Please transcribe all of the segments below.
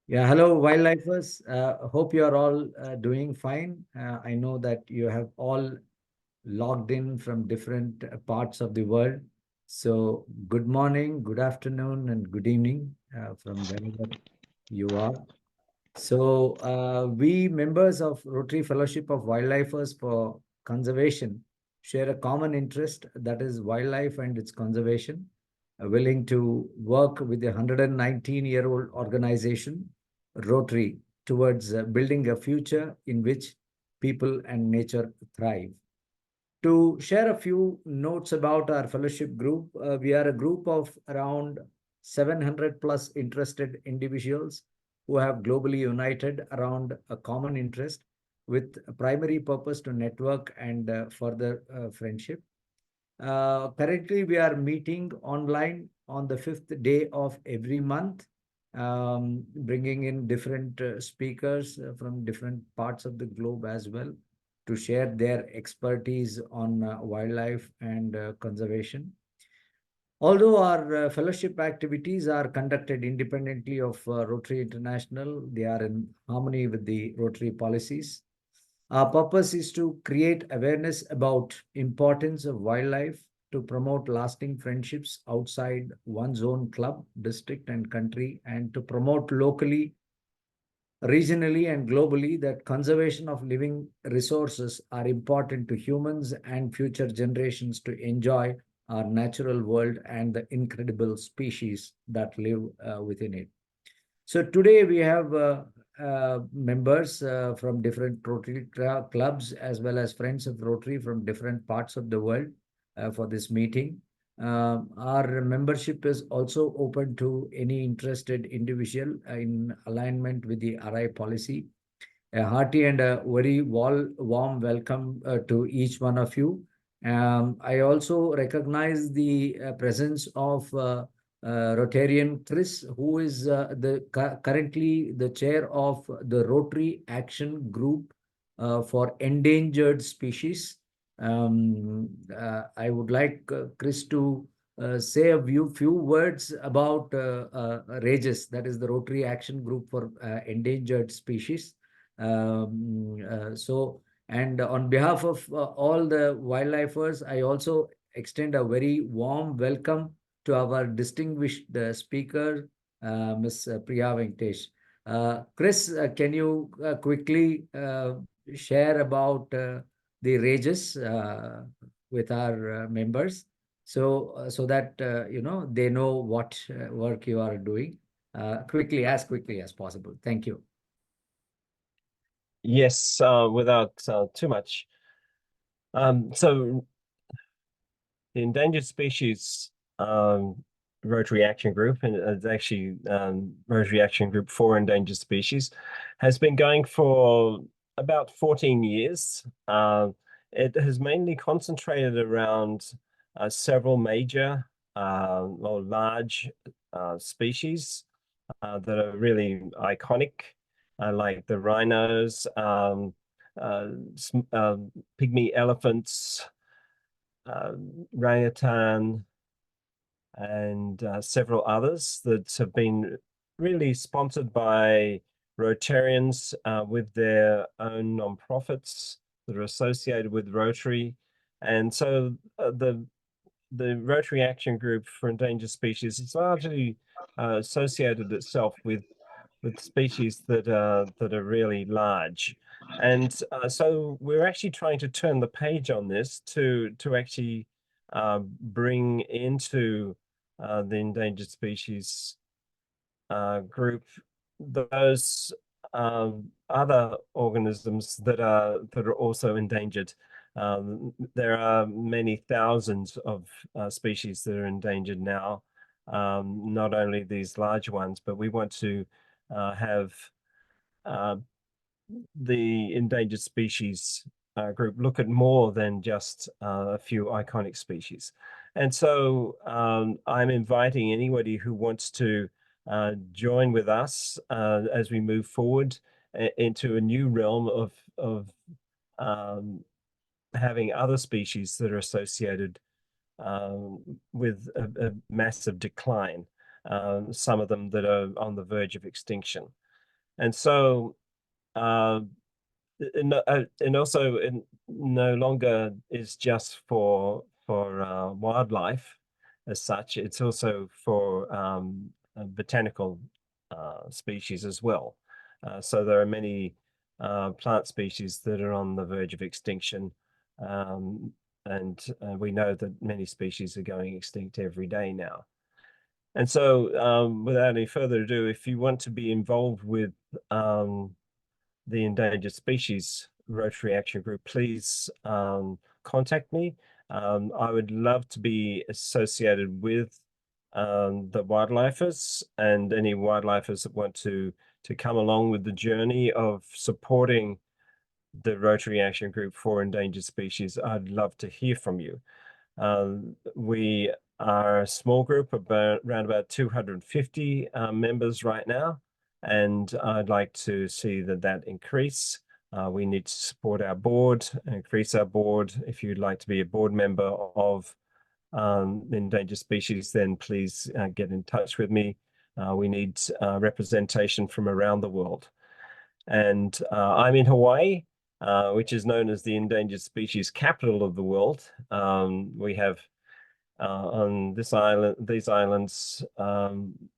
Yeah, hello, wildlifers. Hope you are all doing fine. I know that you have all logged in from different parts of the world. So, good morning, good afternoon, and good evening from wherever you are. So, we members of Rotary Fellowship of Wildlifers for Conservation share a common interest, that is wildlife and its conservation, willing to work with the 119-year-old organization, Rotary, towards building a future in which people and nature thrive. To share a few notes about our fellowship group, we are a group of around 700 plus interested individuals who have globally united around a common interest with a primary purpose to network and further friendship. Currently, we are meeting online on the fifth day of every month, bringing in different speakers from different parts of the globe as well to share their expertise on wildlife and conservation. Although our fellowship activities are conducted independently of Rotary International, they are in harmony with the Rotary policies. Our purpose is to create awareness about importance of wildlife, to promote lasting friendships outside one's own club, district, and country, and to promote locally, regionally, and globally that conservation of living resources are important to humans and future generations to enjoy our natural world and the incredible species that live within it. So today we have members from different Rotary clubs as well as friends of Rotary from different parts of the world for this meeting. Our membership is also open to any interested individual in alignment with the RI policy. A hearty and a very warm welcome to each one of you. I also recognize the presence of Rotarian Chris, who is currently the chair of the Rotary Action Group for Endangered Species. I would like Chris to say a few words about RAGES, that is the Rotary Action Group for Endangered Species. And on behalf of all the wildlifers, I also extend a very warm welcome to our distinguished speaker, Ms. Priya Venkatesh. Chris, can you quickly share about the rages with our members, so that they know what work you are doing quickly as possible. Thank you. Yes, without too much. So the Endangered Species Rotary Action Group, and it's actually Rotary Action Group for Endangered Species, has been going for about 14 years. It has mainly concentrated around several major or large species that are really iconic, like the rhinos, pygmy elephants, orangutan, and several others that have been really sponsored by Rotarians with their own nonprofits that are associated with Rotary. And so the Rotary Action Group for Endangered Species has largely associated itself with species that are really large. And so we're actually trying to turn the page on this to actually bring into the endangered species group those other organisms that are also endangered. There are many thousands of species that are endangered now, not only these large ones, but we want to have the endangered species group look at more than just a few iconic species. And so I'm inviting anybody who wants to join with us as we move forward into a new realm of having other species that are associated with a massive decline, some of them that are on the verge of extinction. And so, and also it no longer is just for wildlife as such. It's also for botanical species as well. So there are many plant species that are on the verge of extinction, and we know that many species are going extinct every day now. And so, without any further ado, if you want to be involved with the Endangered Species Rotary Action Group, please contact me. I would love to be associated with the wildlifers and any wildlifers that want to come along with the journey of supporting the Rotary Action Group for Endangered Species. I'd love to hear from you. We are a small group, around about 250 members right now, and I'd like to see that increase. We need to support our board, increase our board. If you'd like to be a board member of Endangered Species, then please get in touch with me. We need representation from around the world. And I'm in Hawaii, which is known as the endangered species capital of the world. We have on these islands, and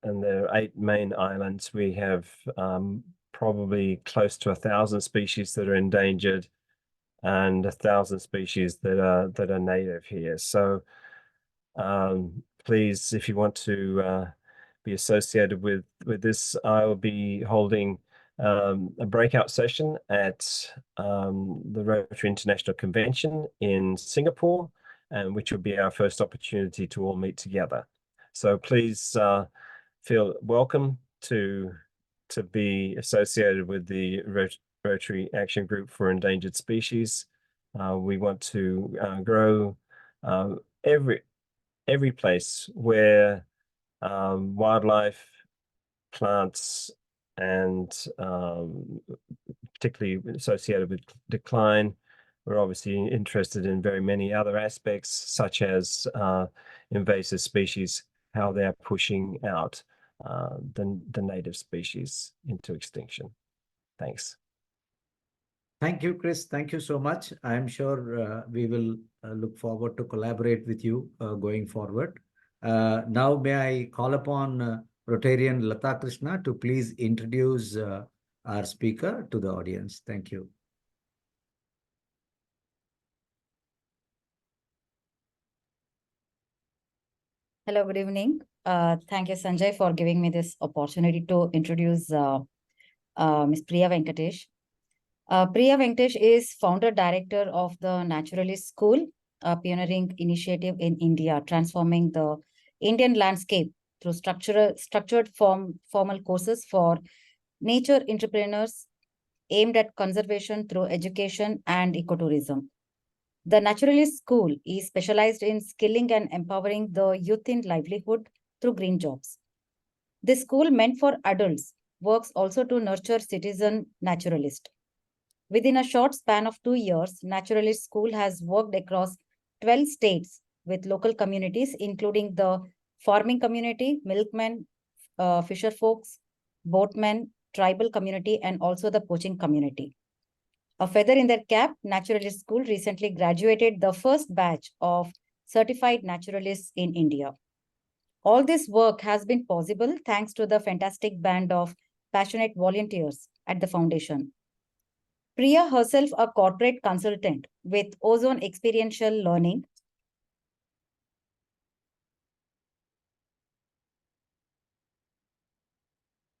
there are 8 main islands, we have probably close to 1,000 species that are endangered and 1,000 species that are native here. So please, if you want to be associated with this, I will be holding a breakout session at the Rotary International Convention in Singapore, and which will be our first opportunity to all meet together. So please feel welcome to be associated with the Rotary Action Group for Endangered Species. We want to grow every place where wildlife, plants, and particularly associated with decline. We're obviously interested in very many other aspects, such as invasive species, how they're pushing out the native species into extinction. Thanks. Thank you, Chris. Thank you so much. I'm sure we will look forward to collaborate with you going forward. Now, may I call upon Rotarian Lata Krishna to please introduce our speaker to the audience. Thank you. Hello, good evening. Thank you, Sanjay, for giving me this opportunity to introduce Ms. Priya Venkatesh. Priya Venkatesh is founder director of the Naturalist School, a pioneering initiative in India, transforming the Indian landscape through structured formal courses for nature entrepreneurs aimed at conservation through education and ecotourism. The Naturalist School is specialized in skilling and empowering the youth in livelihood through green jobs. This school, meant for adults, works also to nurture citizen naturalists. Within a short span of 2 years, Naturalist School has worked across 12 states with local communities, including the farming community, milkmen, fisher folks, boatmen, tribal community, and also the poaching community. A feather in their cap, Naturalist School recently graduated the first batch of certified naturalists in India. All this work has been possible thanks to the fantastic band of passionate volunteers at the foundation. Priya, herself a corporate consultant with Ozone Experiential Learning,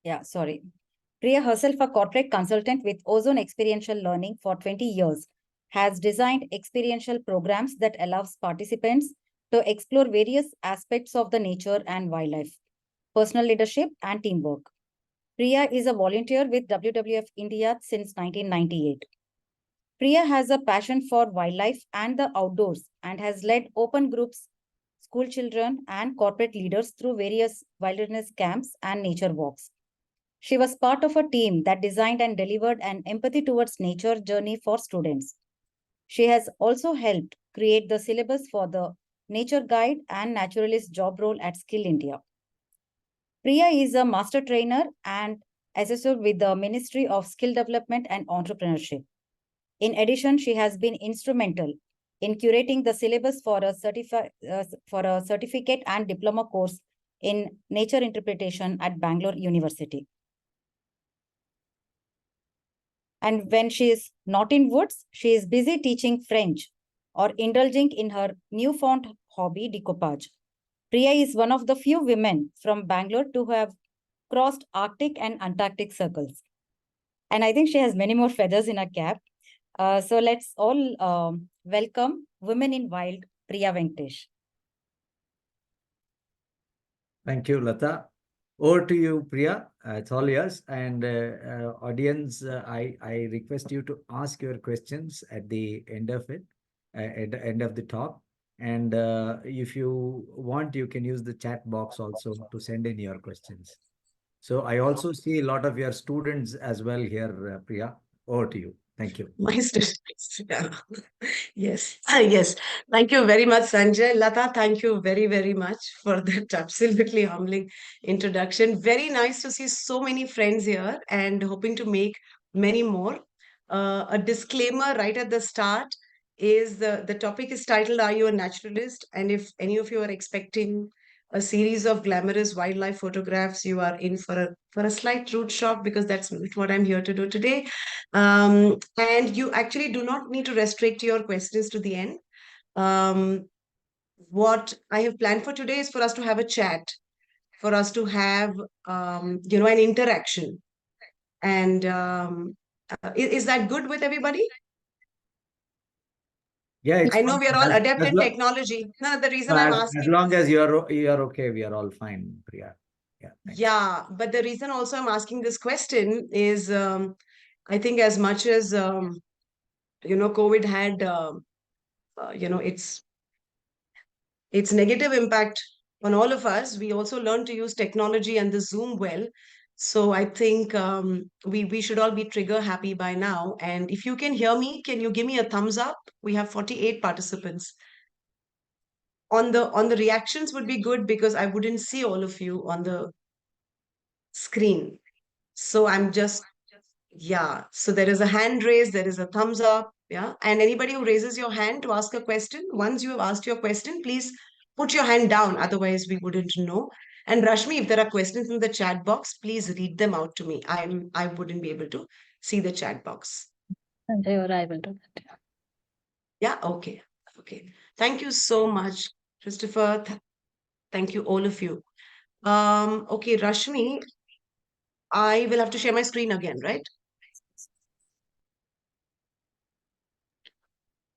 Priya, herself a corporate consultant with Ozone Experiential Learning for 20 years, has designed experiential programs that allows participants to explore various aspects of the nature and wildlife, personal leadership, and teamwork. Priya is a volunteer with WWF India since 1998. Priya has a passion for wildlife and the outdoors and has led open groups, school children, and corporate leaders through various wilderness camps and nature walks. She was part of a team that designed and delivered an empathy towards nature journey for students. She has also helped create the syllabus for the Nature Guide and Naturalist job role at Skill India. Priya is a master trainer and associated with the Ministry of Skill Development and Entrepreneurship. In addition, she has been instrumental in curating the syllabus for a certificate and diploma course in nature interpretation at Bangalore University. And when she is not in woods, she is busy teaching French or indulging in her newfound hobby, decoupage. Priya is one of the few women from Bangalore to have crossed Arctic and Antarctic circles. And I think she has many more feathers in her cap. So let's all welcome Women in Wild, Priya Venkatesh. Thank you, Lata. Over to you, Priya. It's all yours. And audience, I request you to ask your questions at the end of it, at the end of the talk. And if you want, you can use the chat box also to send in your questions. So I also see a lot of your students as well here, Priya. Over to you. Thank you. My students. Yeah. Yes. Yes. Thank you very much, Sanjay. Lata, thank you very, very much for that absolutely humbling introduction. Very nice to see so many friends here and hoping to make many more. A disclaimer right at the start is the topic is titled, Are You a Naturalist? And if any of you are expecting a series of glamorous wildlife photographs, you are in for a slight rude shock, because that's not what I'm here to do today. And you actually do not need to restrict your questions to the end. What I have planned for today is for us to have a chat, for us to have an interaction. And is that good with everybody? Yeah, it's I know fine. we are all adept As in lo- technology. No, the reason I'm as asking long is- as you're okay, we are all fine, Priya. Yeah. Thanks. Yeah, but the reason also I'm asking this question is, I think as much as COVID had its negative impact on all of us, we also learned to use technology and the Zoom well. So I think we should all be trigger happy by now. And if you can hear me, can you give me a thumbs up? We have 48 participants. On the reactions would be good, because I wouldn't see all of you on the screen. So I'm just, yeah. So there is a hand raised, there is a thumbs up. Yeah. And anybody who raises your hand to ask a question, once you have asked your question, please put your hand down. Otherwise, we wouldn't know. And Rashmi, if there are questions in the chat box, please read them out to me. I wouldn't be able to see the chat box. Sanjay or I will do that. Yeah. Okay. Okay. Thank you so much, Christopher. Thank you, all of you. Okay, Rashmi, I will have to share my screen again, right?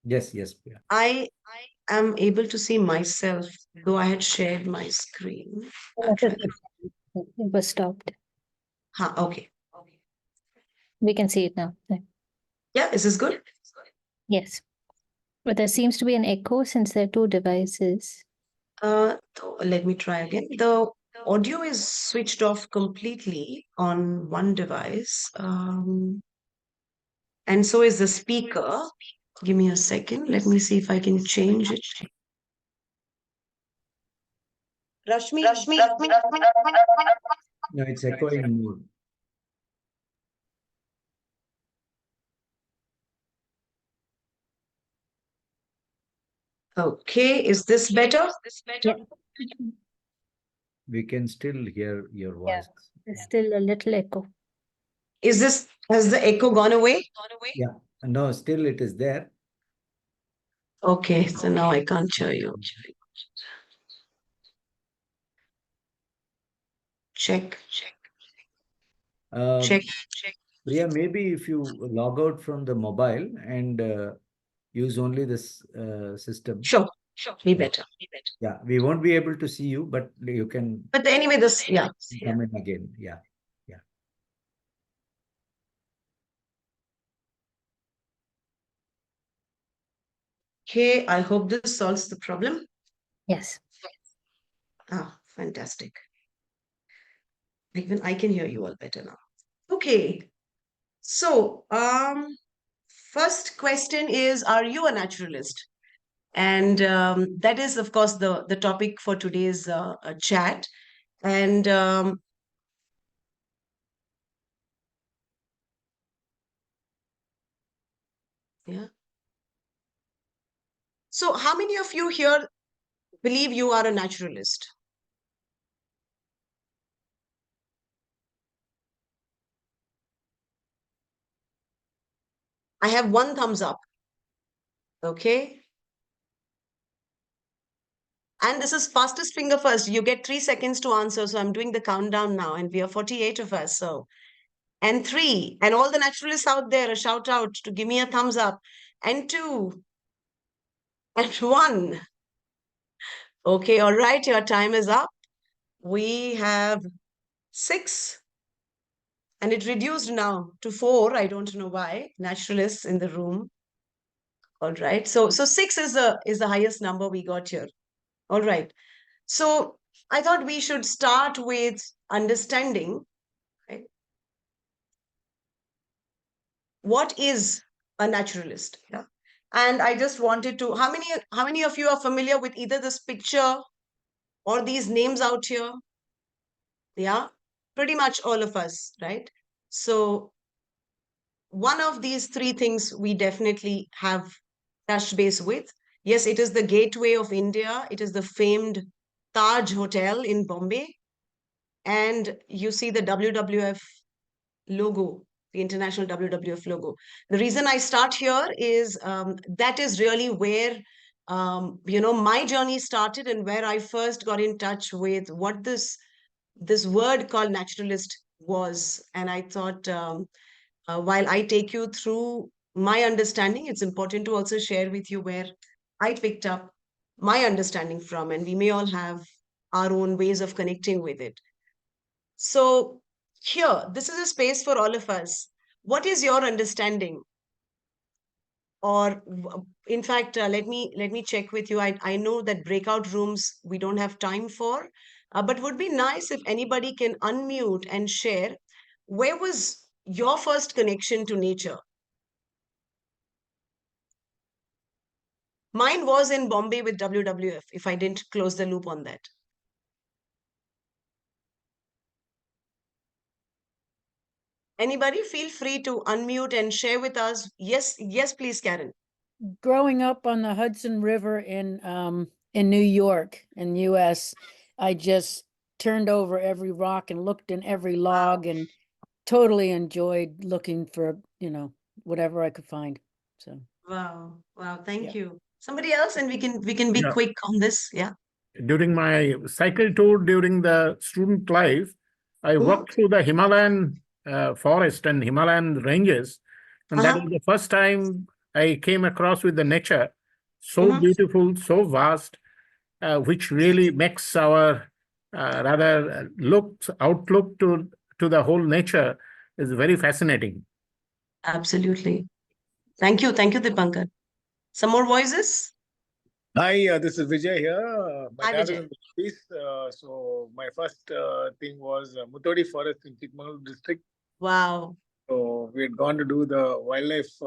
Yes, Priya. I am able to see myself, though I had shared my screen. I'll try that. It was stopped. Okay. We can see it now. Yeah, is this good? Yes. But there seems to be an echo since there are two devices. Let me try again. The audio is switched off completely on one device. And so is the speaker. Give me a second. Let me see if I can change it. Rashmi. No, it's echoing more. Okay, is this better? Yeah. We can still hear your voice. There's still a little echo. Has the echo gone away? Yeah. No, still it is there. Okay, so now I can't hear you. Check. Priya, maybe if you log out from the mobile and use only this system. Sure. Be better. Yeah, we won't be able to see you, but you can But anyway, yeah. come in again. Yeah. Okay, I hope this solves the problem. Yes. Fantastic. Even I can hear you all better now. Okay. So, first question is, are you a naturalist? And that is, of course, the topic for today's chat. And Yeah. So how many of you here believe you are a naturalist? I have one thumbs up. Okay. And this is fastest finger first. You get 3 seconds to answer. So I'm doing the countdown now, and we are 48 of us. So, and 3, and all the naturalists out there, a shout out to give me a thumbs up. And 2, and 1. Okay, all right, your time is up. We have 6, and it reduced now to 4. I don't know why. Naturalists in the room. All right. So 6 is the highest number we got here. All right. So I thought we should start with understanding, right? What is a naturalist? Yeah. And I just wanted to, how many of you are familiar with either this picture or these names out here? Yeah, pretty much all of us, right? So one of these 3 things we definitely have touched base with. Yes, it is the gateway of India. It is the famed Taj Hotel in Bombay. And you see the WWF logo, the international WWF logo. The reason I start here is that is really where my journey started, and where I first got in touch with what this word called naturalist was. And I thought, while I take you through my understanding, it's important to also share with you where I picked up my understanding from, and we may all have our own ways of connecting with it. So here, this is a space for all of us. What is your understanding? Or in fact, let me check with you. I know that breakout rooms we don't have time for, but would be nice if anybody can unmute and share. Where was your first connection to nature? Mine was in Bombay with WWF, if I didn't close the loop on that. Anybody feel free to unmute and share with us. Yes, please, Karen. Growing up on the Hudson River in New York in US, I just turned over every rock and looked in every log and totally enjoyed looking for, whatever I could find. So Wow, thank Yeah. you. Somebody else, and we can be Yeah. quick on this. Yeah. During my cycle tour during the student life, I walked through the Himalayan forest and Himalayan ranges. And that was the first time I came across with the nature, so beautiful, so vast, which really makes our outlook to the whole nature is very fascinating. Absolutely. Thank you, Dipankar. Some more voices? Hi, this is Vijay here. My Hi, dad is Vijay. in the East, so my first thing was Mutodi Forest in Chikmagalur district. Wow. So we had gone to do the wildlife,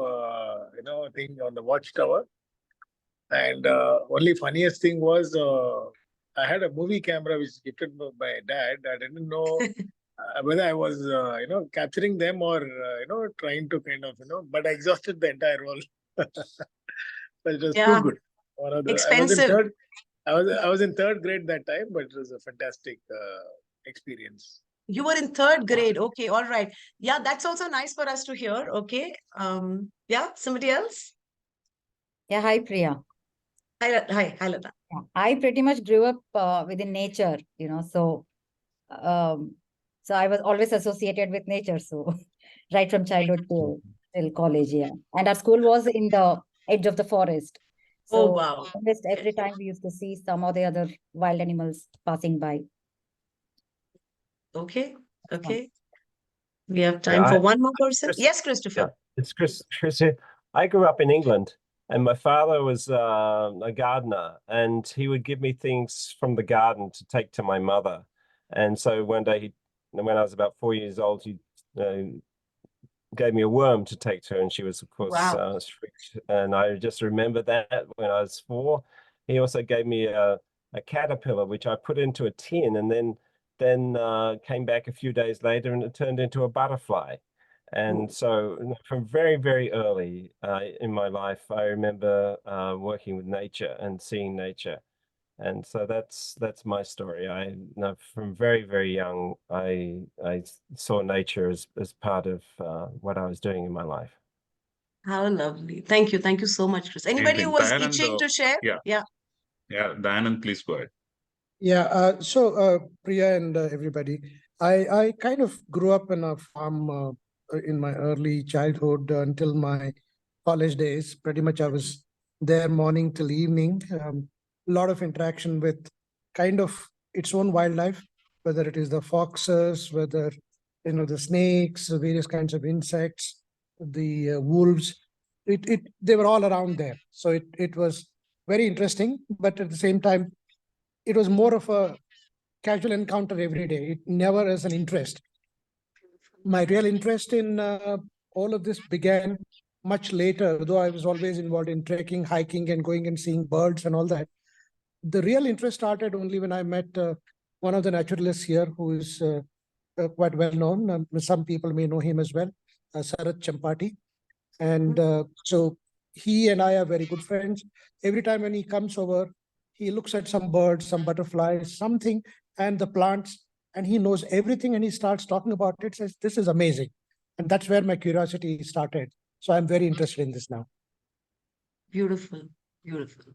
thing on the watchtower. And only funniest thing was I had a movie camera which was gifted by my dad. I didn't know whether I was, capturing them or, trying to kind of, but I exhausted the entire roll. But it was Yeah. too good. Expensive. I was in 3rd grade that time, but it was a fantastic experience. You were in 3rd grade. Okay, all right. Yeah, that's also nice for us to hear. Okay. Yeah, somebody else? Yeah, hi Priya. Hi, Lata. Yeah, I pretty much grew up within nature, so I was always associated with nature. So right from childhood till college, yeah. And our school was in the edge of the forest. Oh, So wow. almost every time we used to see some or the other wild animals passing by. Okay. We have time Yeah, for one more person. Chris- Yes, Christopher. Yeah, it's Chris here. I grew up in England, and my father was a gardener, and he would give me things from the garden to take to my mother. And so one day, when I was about 4 years old, he gave me a worm to take to her, and she was, of course, Wow. strict. And I just remember that when I was 4. He also gave me a caterpillar, which I put into a tin, and then came back a few days later, and it turned into a butterfly. And so from very, very early in my life, I remember working with nature and seeing nature. And so that's my story. I know from very, very young, I saw nature as part of what I was doing in my life. How lovely. Thank you. Thank you so much, Chris. Anybody who thing. was Dayanand, itching to share? yeah. Yeah. Yeah, Dayanand, please go ahead. Yeah, Priya and everybody, I kind of grew up in a farm in my early childhood until my college days. Pretty much I was there morning till evening. A lot of interaction with kind of its own wildlife, whether it is the foxes, whether, the snakes, the various kinds of insects, the wolves. They were all around there. So it was very interesting, but at the same time, it was more of a casual encounter every day. It never as an interest. My real interest in all of this began much later, though I was always involved in trekking, hiking, and going and seeing birds and all that. The real interest started only when I met one of the naturalists here who is quite well known. Some people may know him as well, Sarath Champati. And so he and I are very good friends. Every time when he comes over, he looks at some birds, some butterflies, something, and the plants, and he knows everything, and he starts talking about it, says, this is amazing. And that's where my curiosity started. So I'm very interested in this now. Beautiful. Beautiful.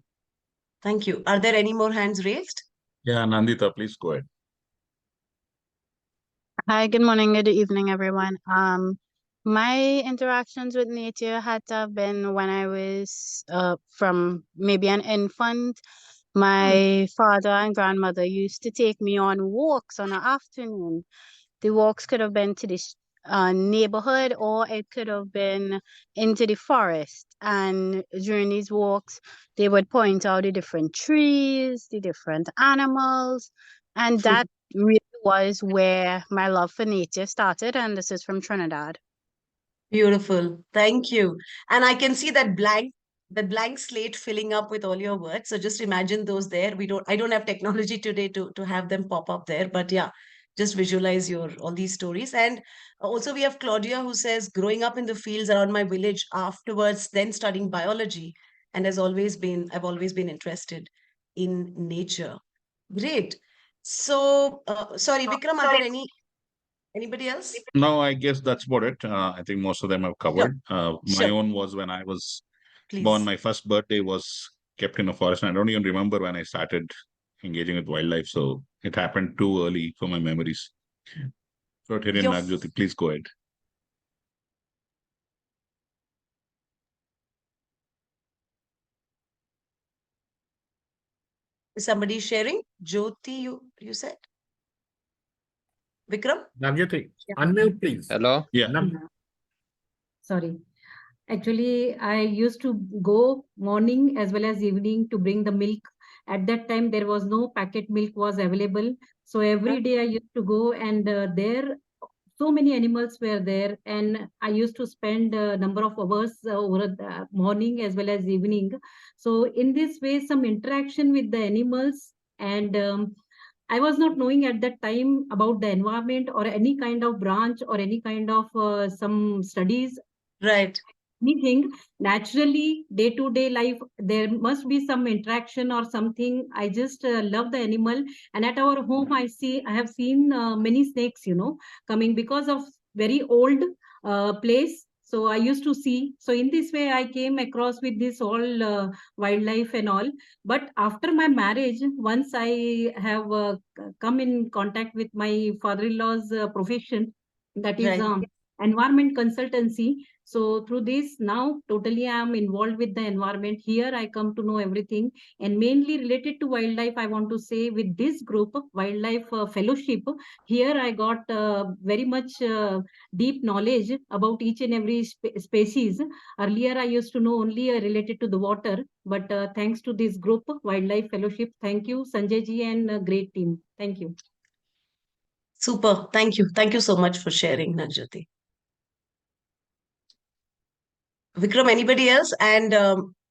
Thank you. Are there any more hands raised? Yeah, Nandita, please go ahead. Hi, good morning, good evening, everyone. My interactions with nature had to have been when I was from maybe an infant. My father and grandmother used to take me on walks on an afternoon. The walks could have been to the neighborhood, or it could have been into the forest. And during these walks, they would point out the different trees, the different animals, and that really was where my love for nature started. And this is from Trinidad. Beautiful. Thank you. And I can see that blank slate filling up with all your words. So just imagine those there. I don't have technology today to have them pop up there, but yeah, just visualize all these stories. And also we have Claudia who says, growing up in the fields around my village, afterwards then studying biology, and I've always been interested in nature. Great. So sorry, Vikram, are there anybody else? No, I guess that's about it. I think most of them have covered. My Sure. own was when I was Please. born. My first birthday was kept in a forest. And I don't even remember when I started engaging with wildlife. So it happened too early for my memories. So Hiren Your- Nagjyoti, please go ahead. Is somebody sharing? Jyoti, you said? Vikram? Navjyoti, Yeah. unmute, please. Hello. Yeah. Sorry. Actually, I used to go morning as well as evening to bring the milk. At that time, there was no packet milk was available. So every day I used to go, and there so many animals were there, and I used to spend a number of hours over the morning as well as evening. So in this way, some interaction with the animals, and I was not knowing at that time about the environment or any kind of branch or any kind of some studies. Right. Anything naturally, day-to-day life, there must be some interaction or something. I just love the animal, and at our home I have seen many snakes, coming because of very old place. So I used to see. So in this way I came across with this all wildlife and all. But after my marriage, once I have come in contact with my father-in-law's profession, that is Right. environment consultancy. So through this, now totally I am involved with the environment. Here I come to know everything, and mainly related to wildlife. I want to say with this group, Wildlife Fellowship, here I got very much deep knowledge about each and every species. Earlier I used to know only related to the water, but thanks to this group, Wildlife Fellowship. Thank you, Sanjay ji, and great team. Thank you. Super. Thank you. Thank you so much for sharing, Nagjyoti. Vikram, anybody else? And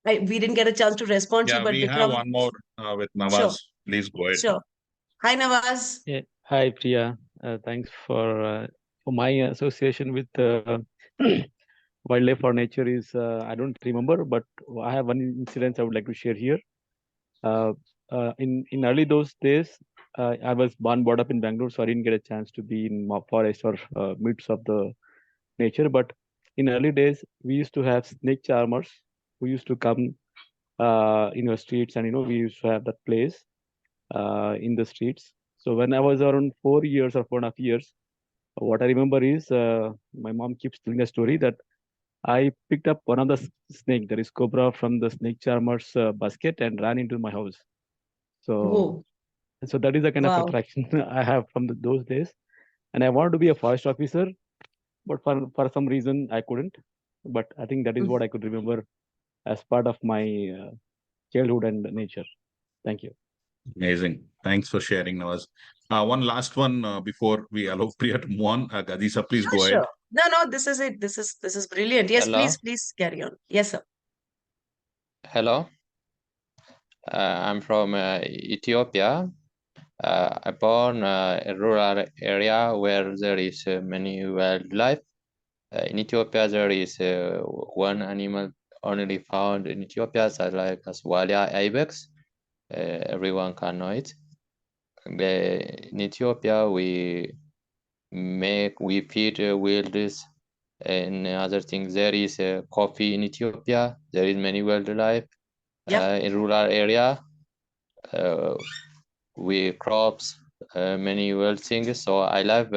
we didn't get a chance to respond to Yeah, you, but we have Vikram. one more with Nawaz. Sure. Please go ahead. Sure. Hi, Nawaz. Yeah. Hi, Priya. Thanks for my association with wildlife or nature is, I don't remember, but I have one incident I would like to share here. In early those days, I was brought up in Bangalore, so I didn't get a chance to be in forest or midst of the nature. But in early days, we used to have snake charmers who used to come in our streets, and we used to have that place in the streets. So when I was around 4 years or 4.5 years, what I remember is my mom keeps telling a story that I picked up one of the snake, that is cobra, from the snake charmer's basket and ran into my house. So, so that is the kind of Wow. attraction I have from those days. And I wanted to be a forest officer, but for some reason I couldn't. But I think that is what I could remember as part of my childhood and nature. Thank you. Amazing. Thanks for sharing, Nawaz. One last one before we allow Priya to move on. Gadisa, please go ahead. Sure. No, this is it. This is brilliant. Yes, Hello. please carry on. Yes, sir. Hello. I'm from Ethiopia. I born a rural area where there is many wildlife. In Ethiopia, there is one animal only found in Ethiopia, that like Aswalia ibex. Everyone can know it. In Ethiopia, we feed wilds and other things. There is coffee in Ethiopia. There is many wildlife. In rural area, we crops many wild things. So I love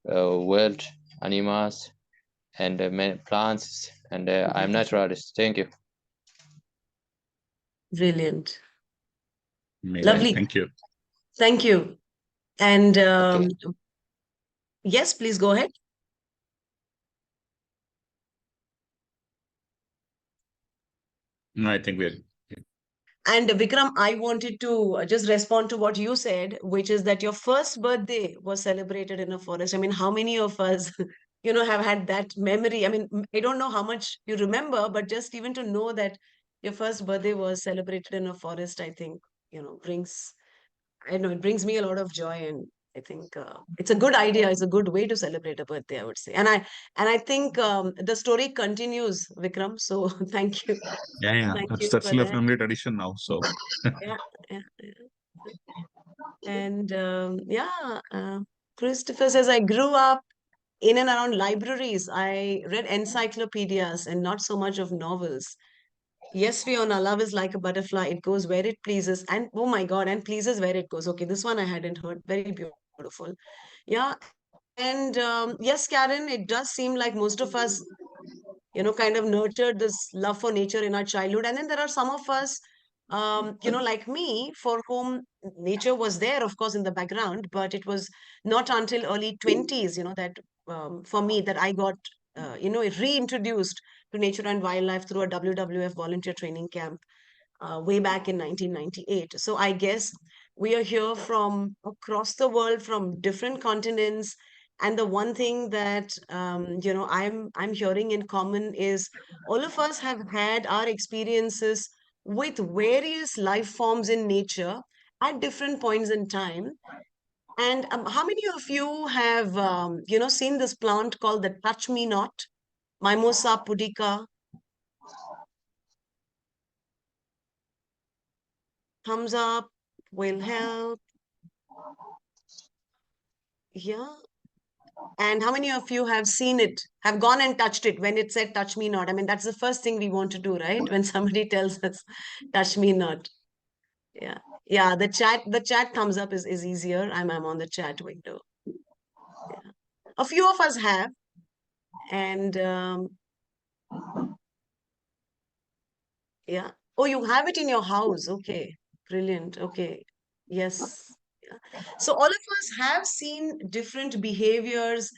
wild animals and many plants, and I'm naturalist. Thank you. Brilliant. Amazing. Lovely. Thank you. Thank you. And yes, please go ahead. No, I think we're. And Vikram, I wanted to just respond to what you said, which is that your first birthday was celebrated in a forest. I mean, how many of us, have had that memory? I mean, I don't know how much you remember, but just even to know that your first birthday was celebrated in a forest, I think, it brings me a lot of joy, and I think it's a good idea. It's a good way to celebrate a birthday, I would say. And I think the story continues, Vikram. So thank you. Yeah. Thank That's you still for a that. family tradition now. So. Yeah. And Christopher says, I grew up in and around libraries. I read encyclopedias and not so much of novels. Yes, Fiona, love is like a butterfly. It goes where it pleases. And oh my God, and pleases where it goes. Okay, this one I hadn't heard. Very beautiful. Yeah. And yes, Karen, it does seem like most of us, kind of nurtured this love for nature in our childhood. And then there are some of us, like me, for whom nature was there, of course, in the background, but it was not until early 20s, that for me, that I got, reintroduced to nature and wildlife through a WWF volunteer training camp way back in 1998. So I guess we are here from across the world, from different continents. And the one thing that I'm hearing in common is all of us have had our experiences with various life forms in nature at different points in time. And how many of you have seen this plant called the touch me not, Mimosa pudica? Thumbs up will help. Yeah. And how many of you have seen it, have gone and touched it when it said touch me not? I mean, that's the first thing we want to do, right? When somebody tells us touch me not. Yeah. Yeah. The chat thumbs up is easier. I'm on the chat window. Yeah. A few of us have. And yeah. Oh, you have it in your house. Okay. Brilliant. Okay. Yes. Yeah. So all of us have seen different behaviors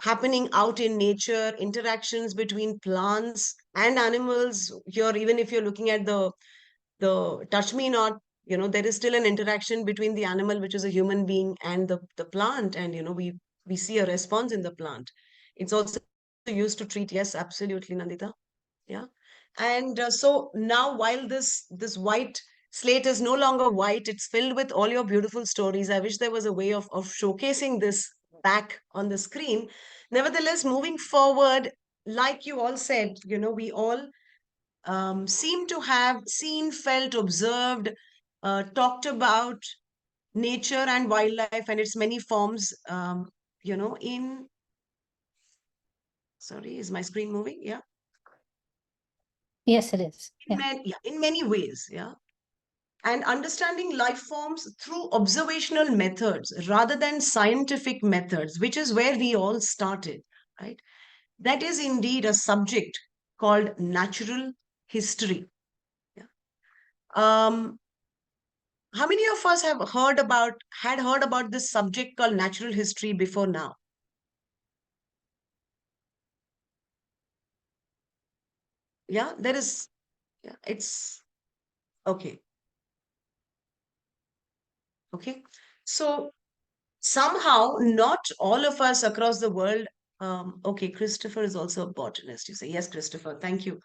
happening out in nature, interactions between plants and animals. Even if you're looking at the touch me not, there is still an interaction between the animal, which is a human being, and the plant. And, we see a response in the plant. It's also used to treat. Yes, absolutely, Nandita. Yeah. And so now, while this white slate is no longer white, it's filled with all your beautiful stories. I wish there was a way of showcasing this back on the screen. Nevertheless, moving forward, like you all said, we all seem to have seen, felt, observed, talked about nature and wildlife and its many forms, sorry, is my screen moving? Yeah. Yes, it is. Yeah. In many ways, yeah. And understanding life forms through observational methods rather than scientific methods, which is where we all started, right? That is indeed a subject called natural history. Yeah. How many of us had heard about this subject called natural history before now? Yeah, it's okay. Okay. So somehow not all of us across the world, okay, Christopher is also a botanist. You say, yes, Christopher, thank you.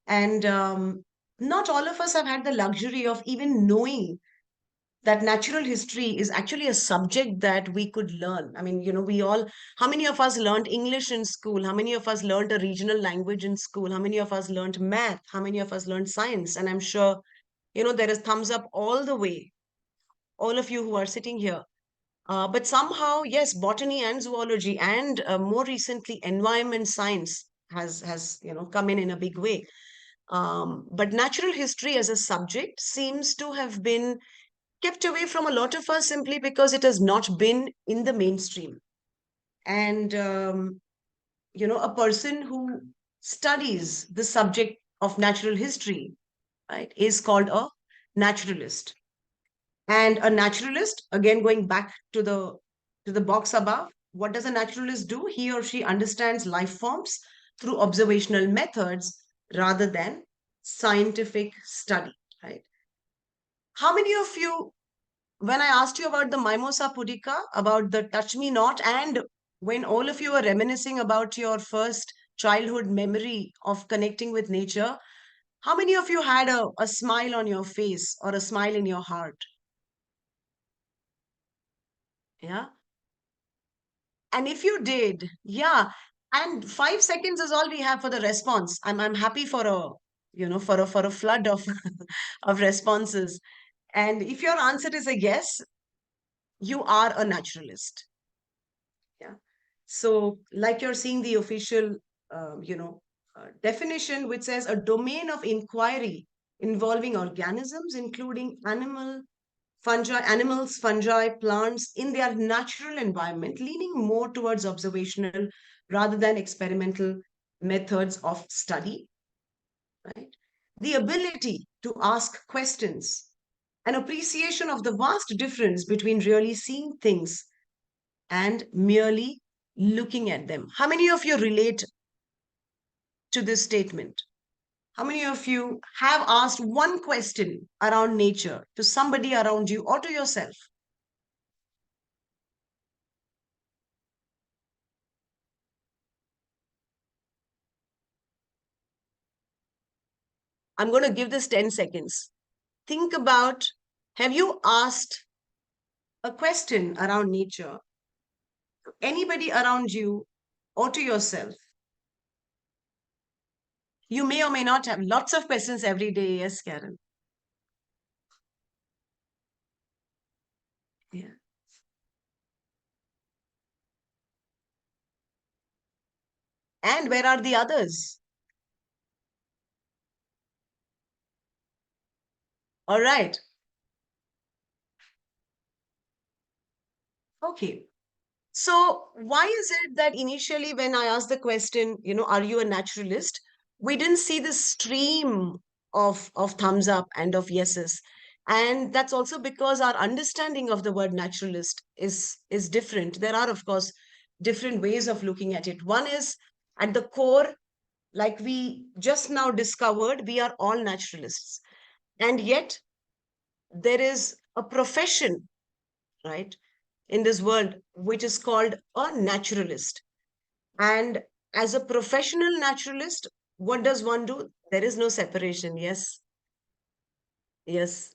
And not all of us have had the luxury of even knowing that natural history is actually a subject that we could learn. I mean, how many of us learned English in school? How many of us learned a regional language in school? How many of us learned math? How many of us learned science? And I'm sure, there is thumbs up all the way, all of you who are sitting here. But somehow, yes, botany and zoology and more recently, environment science has come in a big way. But natural history as a subject seems to have been kept away from a lot of us simply because it has not been in the mainstream. And, a person who studies the subject of natural history, right, is called a naturalist. And a naturalist, again, going back to the box above, what does a naturalist do? He or she understands life forms through observational methods rather than scientific study, right? How many of you, when I asked you about the Mimosa pudica, about the touch me not, and when all of you were reminiscing about your first childhood memory of connecting with nature, how many of you had a smile on your face or a smile in your heart? Yeah. And if you did, yeah, and 5 seconds is all we have for the response. I'm happy for a flood of of responses. And if your answer is a yes, you are a naturalist. Yeah. So like you're seeing the official, definition, which says a domain of inquiry involving organisms, including animals, fungi, plants in their natural environment, leaning more towards observational rather than experimental methods of study, right? The ability to ask questions, an appreciation of the vast difference between really seeing things and merely looking at them. How many of you relate to this statement? How many of you have asked one question around nature to somebody around you or to yourself? I'm going to give this 10 seconds. Think about, have you asked a question around nature to anybody around you or to yourself? You may or may not have lots of questions every day. Yes, Karen. Yeah. And where are the others? All right. Okay. So why is it that initially when I asked the question, are you a naturalist? We didn't see this stream of thumbs up and of yeses. And that's also because our understanding of the word naturalist is different. There are, of course, different ways of looking at it. One is at the core, like we just now discovered, we are all naturalists. And yet there is a profession, right, in this world, which is called a naturalist. And as a professional naturalist, what does one do? There is no separation. Yes. Yes.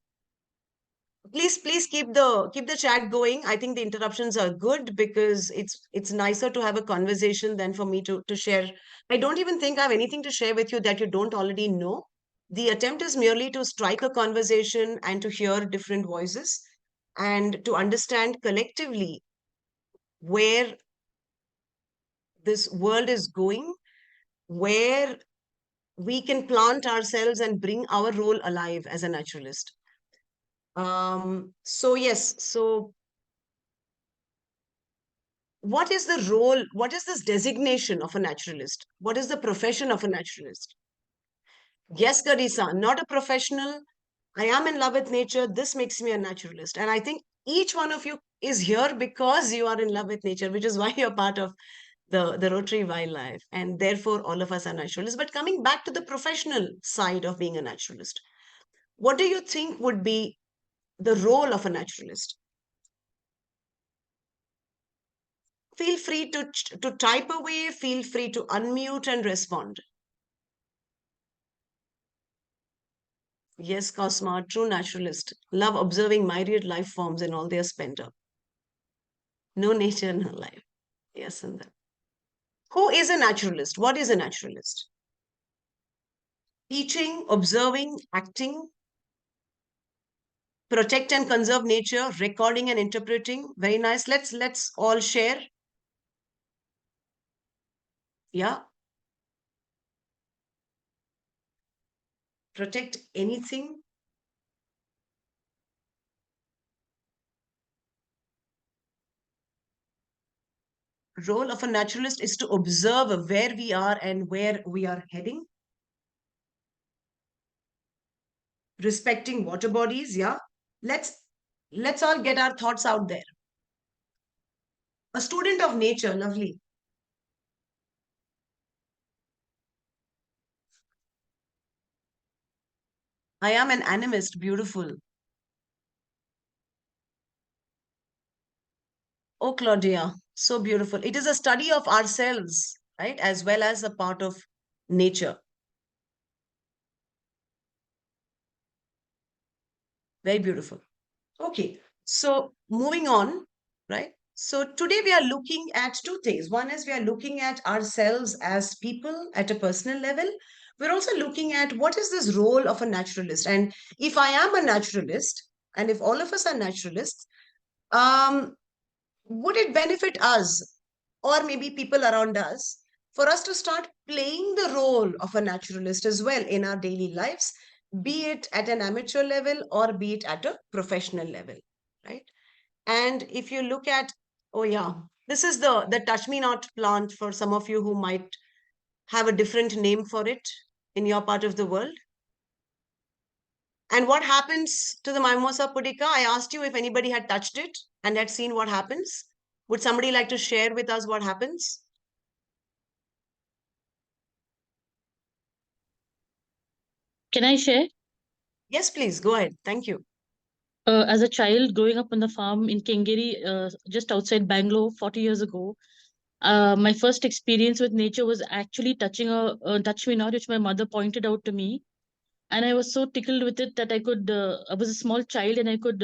Please keep the chat going. I think the interruptions are good because it's nicer to have a conversation than for me to share. I don't even think I have anything to share with you that you don't already know. The attempt is merely to strike a conversation and to hear different voices and to understand collectively where this world is going, where we can plant ourselves and bring our role alive as a naturalist. So yes, so what is the role, what is this designation of a naturalist? What is the profession of a naturalist? Yes, Garisa, not a professional. I am in love with nature. This makes me a naturalist. And I think each one of you is here because you are in love with nature, which is why you're part of the Rotary Wildlife. And therefore, all of us are naturalists. But coming back to the professional side of being a naturalist, what do you think would be the role of a naturalist? Feel free to type away, feel free to unmute and respond. Yes, Cosma, true naturalist. Love observing myriad life forms in all their splendor. No nature, no life. Yes, and then. Who is a naturalist? What is a naturalist? Teaching, observing, acting, protect and conserve nature, recording and interpreting. Very nice. Let's all share. Yeah. Protect anything. Role of a naturalist is to observe where we are and where we are heading. Respecting water bodies. Yeah. Let's all get our thoughts out there. A student of nature. Lovely. I am an animist. Beautiful. Oh, Claudia, so beautiful. It is a study of ourselves, right? As well as a part of nature. Very beautiful. Okay, so moving on, right? So today we are looking at two things. One is we are looking at ourselves as people at a personal level. We're also looking at what is this role of a naturalist. And if I am a naturalist, and if all of us are naturalists, would it benefit us or maybe people around us for us to start playing the role of a naturalist as well in our daily lives, be it at an amateur level or be it at a professional level, right? And if you look at, oh yeah, this is the Touch Me Not plant for some of you who might have a different name for it in your part of the world. And what happens to the Mimosa pudica? I asked you if anybody had touched it and had seen what happens. Would somebody like to share with us what happens? Can I share? Yes, please. Go ahead. Thank you. As a child growing up on the farm in Kengeri, just outside Bangalore 40 years ago, my first experience with nature was actually touching a touch me not, which my mother pointed out to me. And I was so tickled with it that I was a small child and I could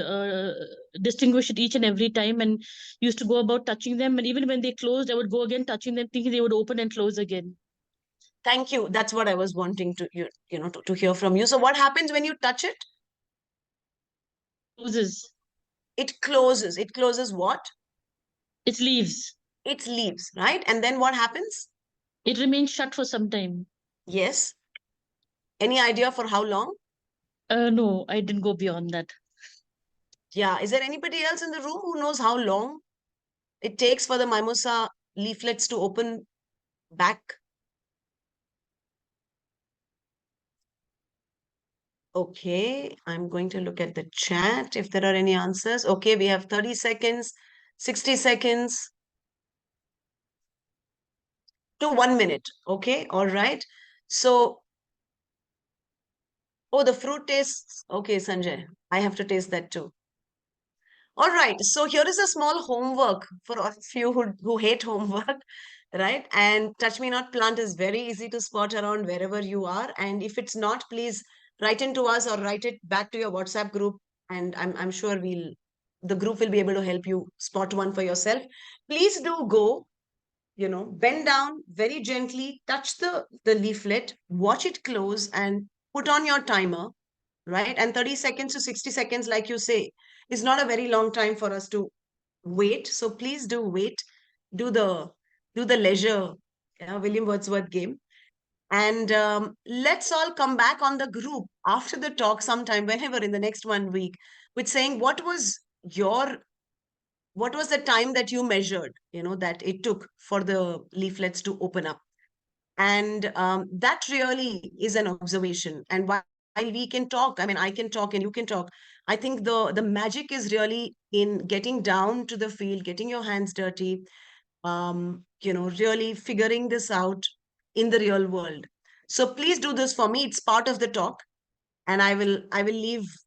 distinguish it each and every time and used to go about touching them. And even when they closed, I would go again touching them, thinking they would open and close again. Thank you. That's what I was wanting to, to hear from you. So what happens when you touch it? Closes. It closes. It closes what? Its leaves. Its leaves, right? And then what happens? It remains shut for some time. Yes. Any idea for how long? No, I didn't go beyond that. Yeah. Is there anybody else in the room who knows how long it takes for the mimosa leaflets to open back? Okay, I'm going to look at the chat if there are any answers. Okay, we have 30 seconds, 60 seconds to 1 minute. Okay, all right. So, oh, the fruit tastes. Okay, Sanjay, I have to taste that too. All right, so here is a small homework for all of you who hate homework, right? And Touch Me Not plant is very easy to spot around wherever you are. And if it's not, please write into us or write it back to your WhatsApp group and I'm sure the group will be able to help you spot one for yourself. Please do go, bend down very gently, touch the leaflet, watch it close, and put on your timer, right? And 30 seconds to 60 seconds, like you say, is not a very long time for us to wait. So please do wait. Do the leisure, William Wordsworth game. And let's all come back on the group after the talk sometime, whenever in the next 1 week, with saying what was the time that you measured, that it took for the leaflets to open up. And that really is an observation. And while we can talk, I mean, I can talk and you can talk, I think the magic is really in getting down to the field, getting your hands dirty, really figuring this out in the real world. So please do this for me. It's part of the talk. And I will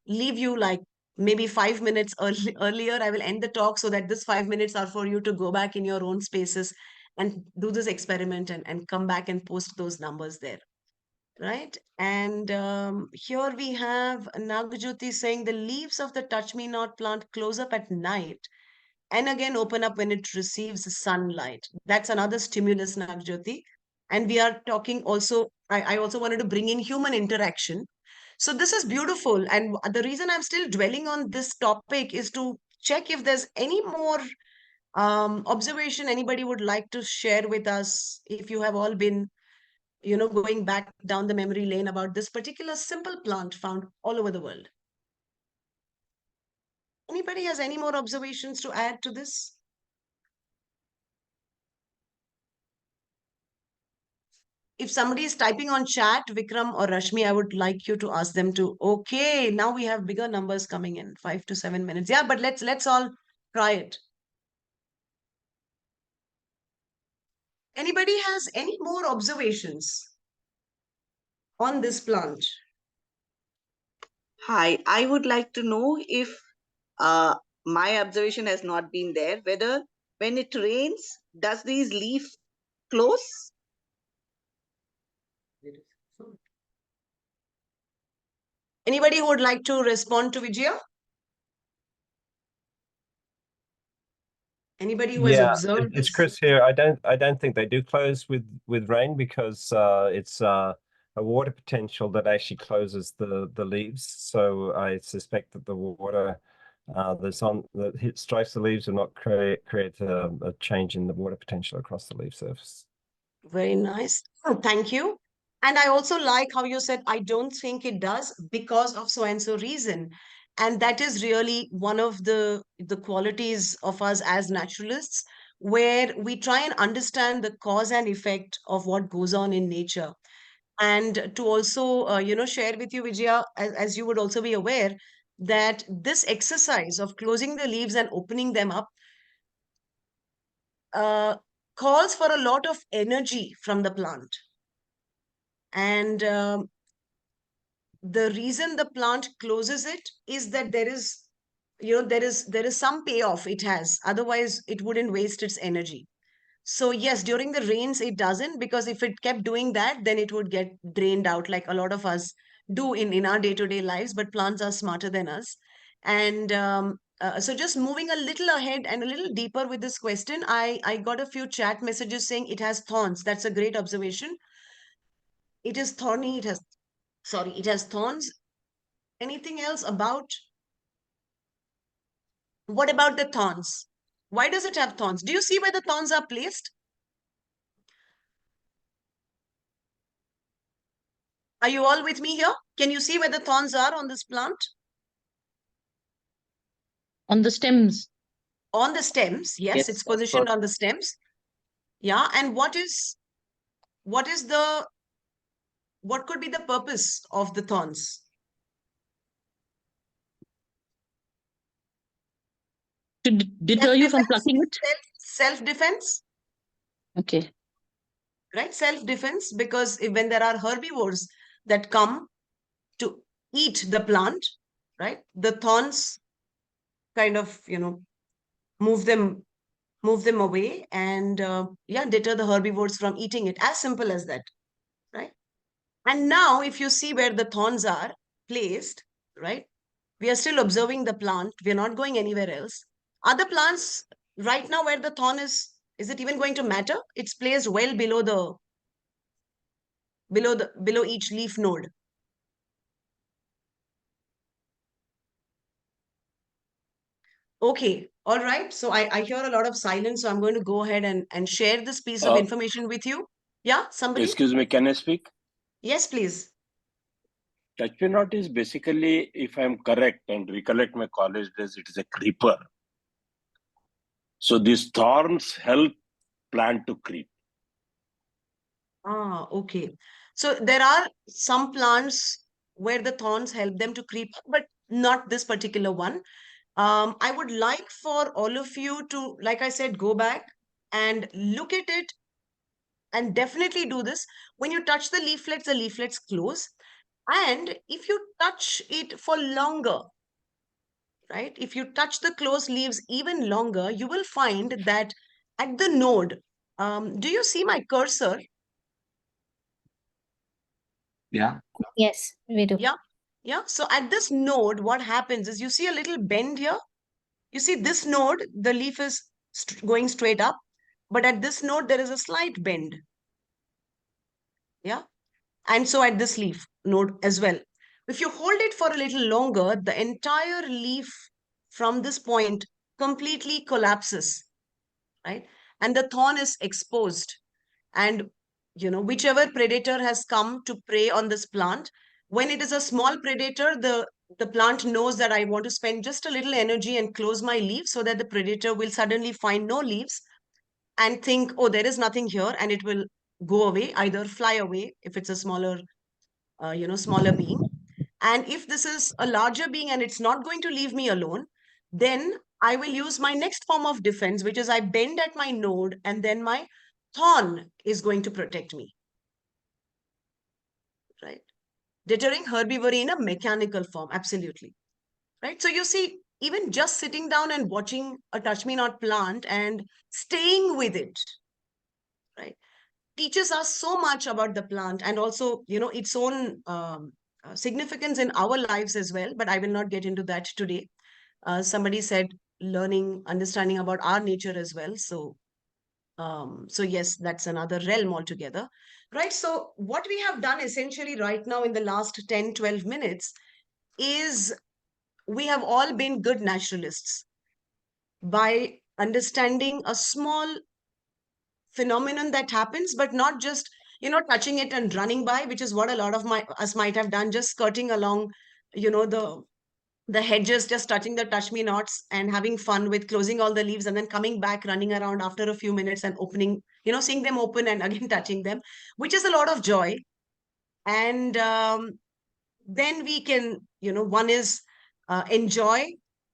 leave you like maybe 5 minutes earlier. I will end the talk so that this 5 minutes are for you to go back in your own spaces and do this experiment and come back and post those numbers there. Right. And here we have Nagjyoti saying the leaves of the Touch Me Not plant close up at night and again open up when it receives sunlight. That's another stimulus, Nagjyoti. And we are talking also, I also wanted to bring in human interaction. So this is beautiful. And the reason I'm still dwelling on this topic is to check if there's any more observation anybody would like to share with us, if you have all been, going back down the memory lane about this particular simple plant found all over the world. Anybody has any more observations to add to this? If somebody is typing on chat, Vikram or Rashmi, I would like you to ask them to, okay, now we have bigger numbers coming in, 5 to 7 minutes. Yeah, but let's all try it. Anybody has any more observations on this plant? Hi, I would like to know if my observation has not been there, whether when it rains, does these leaves close? Anybody who would like to respond to Vijaya? Anybody who has observed it's this? Chris here. I don't think they do close with rain because it's a water potential that actually closes the leaves. So I suspect that the water that strikes the leaves will not create a change in the water potential across the leaf surface. Very nice. Oh, thank you. And I also like how you said, I don't think it does because of so and so reason. And that is really one of the qualities of us as naturalists, where we try and understand the cause and effect of what goes on in nature. And to also, share with you, Vijaya, as you would also be aware, that this exercise of closing the leaves and opening them up calls for a lot of energy from the plant. And the reason the plant closes it is that there is some payoff it has. Otherwise, it wouldn't waste its energy. So yes, during the rains, it doesn't, because if it kept doing that, then it would get drained out like a lot of us do in our day-to-day lives, but plants are smarter than us. And so just moving a little ahead and a little deeper with this question, I got a few chat messages saying it has thorns. That's a great observation. It is thorny. It has thorns. Anything else about? What about the thorns? Why does it have thorns? Do you see where the thorns are placed? Are you all with me here? Can you see where the thorns are on this plant? On the stems. On the stems, yes, it's positioned on the stems. Yeah, and what could be the purpose of the thorns? To deter you from plucking it? Self-defense. Okay. Right, self-defense, because when there are herbivores that come to eat the plant, right, the thorns kind of, move them away and deter the herbivores from eating it. As simple as that, right? And now if you see where the thorns are placed, right, We are still observing the plant. We are not going anywhere else. Other plants right now where the thorn is it even going to matter? It's placed well below below each leaf node. Okay, all right. So I hear a lot of silence. So I'm going to go ahead and share this piece of information with you. Yeah, somebody? Excuse me, can I speak? Yes, please. Touch me not is basically, if I'm correct and recollect my college days, it is a creeper. So these thorns help plant to creep. Ah, okay. So there are some plants where the thorns help them to creep, but not this particular one. I would like for all of you to, like I said, go back and look at it and definitely do this. When you touch the leaflets close. And if you touch it for longer, right? If you touch the closed leaves even longer, you will find that at the node, do you see my cursor? Yeah. Yes, we do. Yeah. Yeah. So at this node, what happens is you see a little bend here. You see this node, the leaf is going straight up, but at this node, there is a slight bend. Yeah. And so at this leaf node as well. If you hold it for a little longer, the entire leaf from this point completely collapses, right? And the thorn is exposed. And, whichever predator has come to prey on this plant, when it is a small predator, the plant knows that I want to spend just a little energy and close my leaf so that the predator will suddenly find no leaves and think, oh, there is nothing here, and it will go away, either fly away if it's a smaller being. And if this is a larger being and it's not going to leave me alone, then I will use my next form of defense, which is I bend at my node and then my thorn is going to protect me. Right? Deterring herbivory in a mechanical form, absolutely. Right? So you see, even just sitting down and watching a touch me not plant and staying with it, right, teaches us so much about the plant and also, its own significance in our lives as well. But I will not get into that today. Somebody said learning, understanding about our nature as well. So yes, that's another realm altogether. Right. So what we have done essentially right now in the last 10, 12 minutes is we have all been good naturalists by understanding a small phenomenon that happens, but not just, touching it and running by, which is what a lot of us might have done, just skirting along, the hedges, just touching the touch me nots and having fun with closing all the leaves and then coming back, running around after a few minutes and opening, seeing them open and again touching them, which is a lot of joy. And then we can, one is enjoy,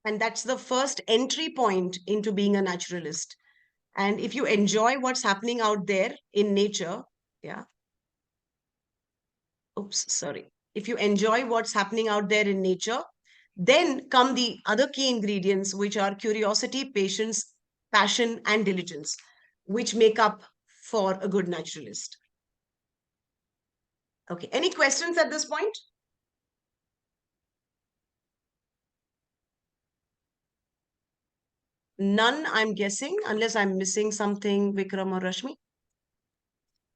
and that's the first entry point into being a naturalist. And if you enjoy what's happening out there in nature, yeah. Oops, sorry. If you enjoy what's happening out there in nature, then come the other key ingredients, which are curiosity, patience, passion, and diligence, which make up for a good naturalist. Okay, any questions at this point? None, I'm guessing, unless I'm missing something, Vikram or Rashmi.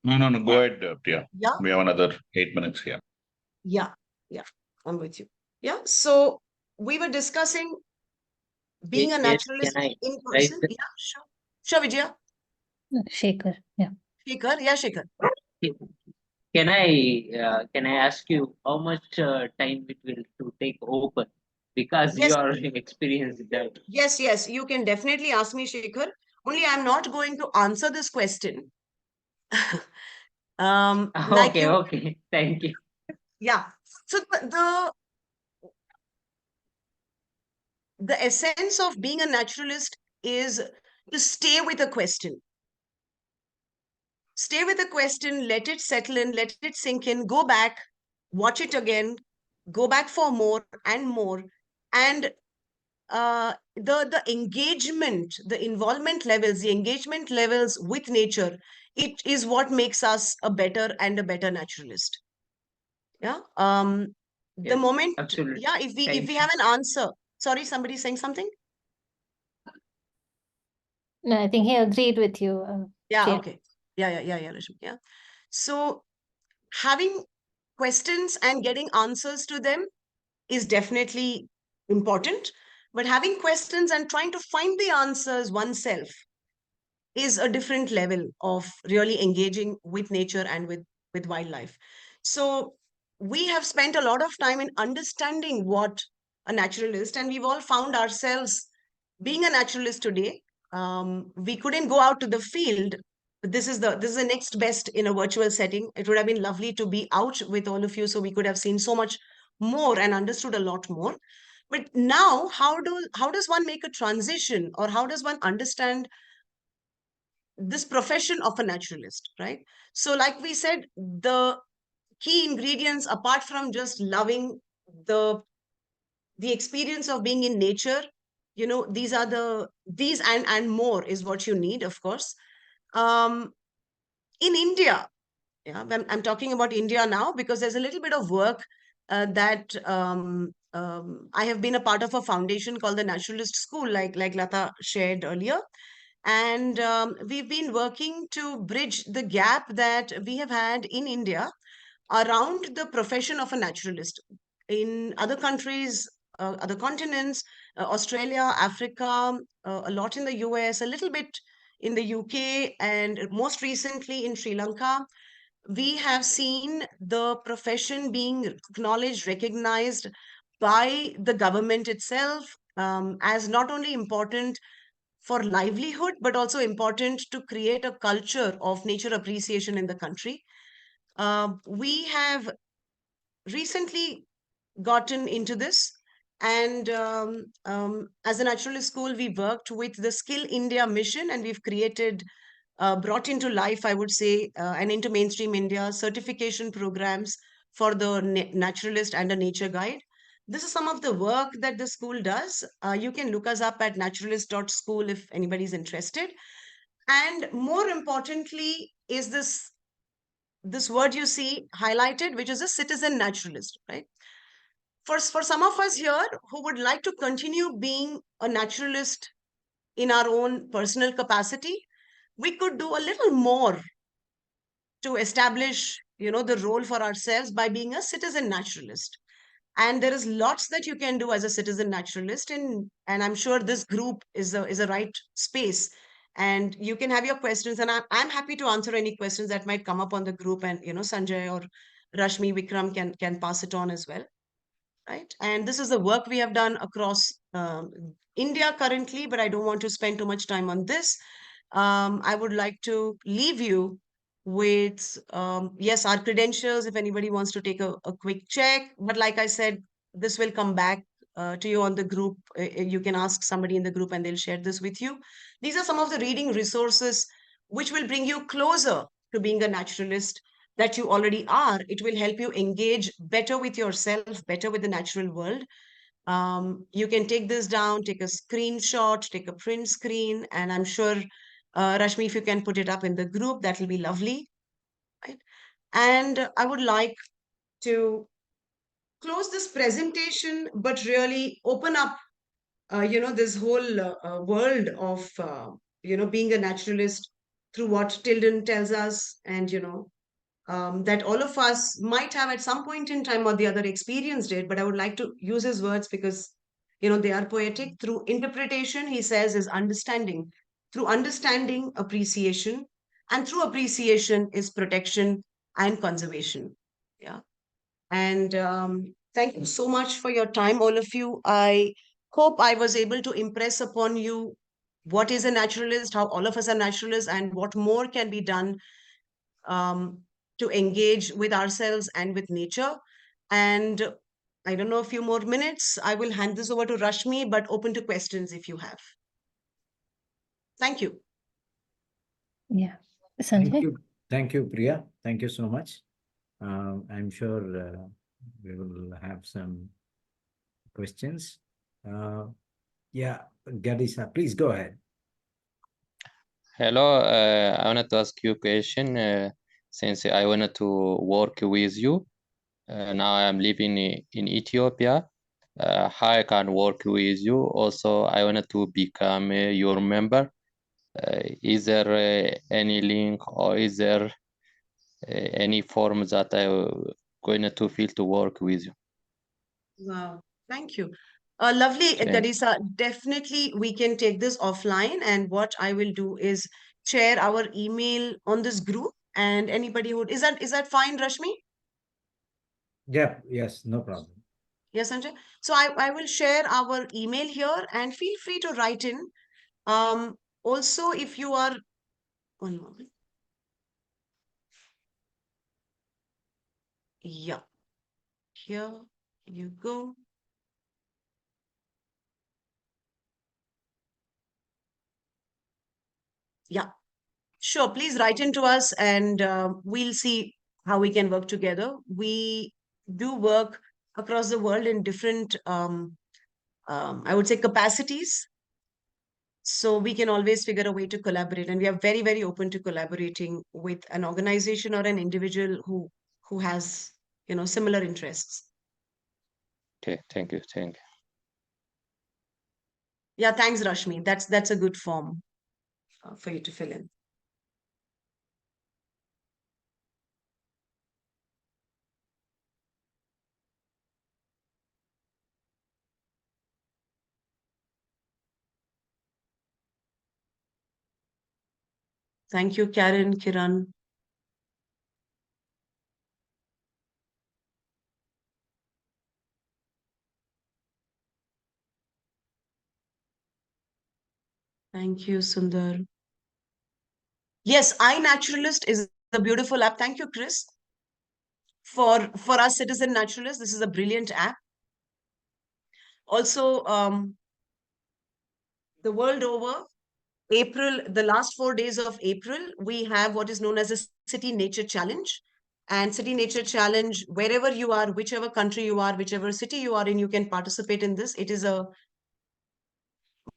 No. Go ahead, Priya. Yeah. We have another 8 minutes here. Yeah. I'm with you. Yeah. So we were discussing being a naturalist in person. Yeah, sure. Sure, Vijaya. Shekhar, yeah. Shekhar, yeah, Shekhar. Can I ask you how much time it will to take open? Because Yes. you are experienced that. Yes, you can definitely ask me, Shekhar. Only I'm not going to answer this question. Like Okay, you, okay. Thank you. yeah. So the essence of being a naturalist is to stay with a question. Stay with a question, let it settle in, let it sink in, go back, watch it again, go back for more and more. And the engagement, the involvement levels, the engagement levels with nature, it is what makes us a better naturalist. Yeah. The Yes, moment, absolutely. yeah, if we Thank have an answer. Sorry, somebody saying something? No, I think he agreed with you. Yeah, Priya. okay. Yeah, Rashmi. Yeah. So having questions and getting answers to them is definitely important, but having questions and trying to find the answers oneself is a different level of really engaging with nature and with wildlife. So we have spent a lot of time in understanding what a naturalist, and we've all found ourselves being a naturalist today. We couldn't go out to the field. This is the next best in a virtual setting. It would have been lovely to be out with all of you, so we could have seen so much more and understood a lot more. But now, how does one make a transition, or how does one understand this profession of a naturalist, right? So like we said, the key ingredients, apart from just loving the experience of being in nature, these and more is what you need, of course. In India, yeah, I'm talking about India now because there's a little bit of work that I have been a part of a foundation called the Naturalist School, like Lata shared earlier. And we've been working to bridge the gap that we have had in India around the profession of a naturalist. In other countries, other continents, Australia, Africa, a lot in the US, a little bit in the UK, and most recently in Sri Lanka, we have seen the profession being acknowledged, recognized by the government itself as not only important for livelihood, but also important to create a culture of nature appreciation in the country. We have recently gotten into this, and as a naturalist school, we worked with the Skill India mission, and we've created, brought into life, I would say, and into mainstream India certification programs for the naturalist and a nature guide. This is some of the work that the school does. You can look us up at naturalist.school if anybody's interested. And more importantly is this word you see highlighted, which is a citizen naturalist, right? For some of us here who would like to continue being a naturalist in our own personal capacity, we could do a little more to establish, the role for ourselves by being a citizen naturalist. And there is lots that you can do as a citizen naturalist, and I'm sure this group is a right space. And you can have your questions, and I'm happy to answer any questions that might come up on the group, and Sanjay or Rashmi, Vikram can pass it on as well, right? And this is the work we have done across India currently, but I don't want to spend too much time on this. I would like to leave you with, yes, our credentials, if anybody wants to take a quick check. But like I said, this will come back to you on the group. You can ask somebody in the group and they'll share this with you. These are some of the reading resources which will bring you closer to being a naturalist that you already are. It will help you engage better with yourself, better with the natural world. You can take this down, take a screenshot, take a print screen, and I'm sure, Rashmi, if you can put it up in the group, that will be lovely, right? And I would like to close this presentation, but really open up, this whole world of, being a naturalist through what Tilden tells us, and, that all of us might have at some point in time or the other experienced it, but I would like to use his words because, they are poetic. Through interpretation, he says, is understanding. Through understanding, appreciation. And through appreciation is protection and conservation. Yeah. And thank you so much for your time, all of you. I hope I was able to impress upon you what is a naturalist, how all of us are naturalists, and what more can be done to engage with ourselves and with nature. And I don't know, a few more minutes, I will hand this over to Rashmi, but open to questions if you have. Thank you. Yeah. Thank Sanjay? you. Thank you, Priya. Thank you so much. I'm sure we will have some questions. Yeah, Gadisa, please go ahead. Hello, I wanted to ask you a question since I wanted to work with you. now I am living in Ethiopia. How I can work with you? Also, I wanted to become your member. Is there any link or is there any form that I going to fill to work with you? Wow, thank you. Lovely, Thank- Teresa. Definitely, we can take this offline. And what I will do is share our email on this group. And anybody who is that fine, Rashmi? Yeah, yes, no problem. Yes, Sanjay. So I will share our email here and feel free to write in. Also, if you are, one moment. Yeah, here you go. Yeah, sure. Please write into us and we'll see how we can work together. We do work across the world in different, I would say, capacities. So we can always figure a way to collaborate. And we are very, very open to collaborating with an organization or an individual who has, similar interests. Okay, thank you. Yeah, thanks, Rashmi. That's a good form for you to fill in. Thank you, Karen, Kiran. Thank you, Sundar. Yes, iNaturalist is a beautiful app. Thank you, Chris. For us citizen naturalists, this is a brilliant app. Also, the world over, the last 4 days of April, we have what is known as a City Nature Challenge. And City Nature Challenge, wherever you are, whichever country you are, whichever city you are in, you can participate in this. It is a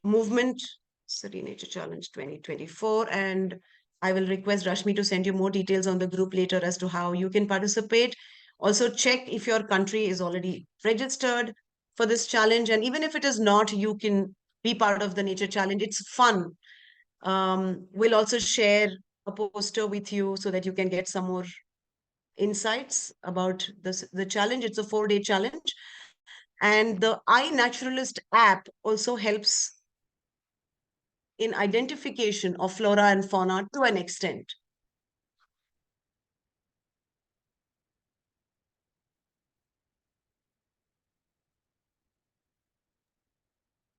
movement, City Nature Challenge 2024. And I will request Rashmi to send you more details on the group later as to how you can participate. Also check if your country is already registered for this challenge. And even if it is not, you can be part of the Nature Challenge. It's fun. We'll also share a poster with you so that you can get some more insights about the challenge. It's a 4-day challenge. And the iNaturalist app also helps in identification of flora and fauna to an extent.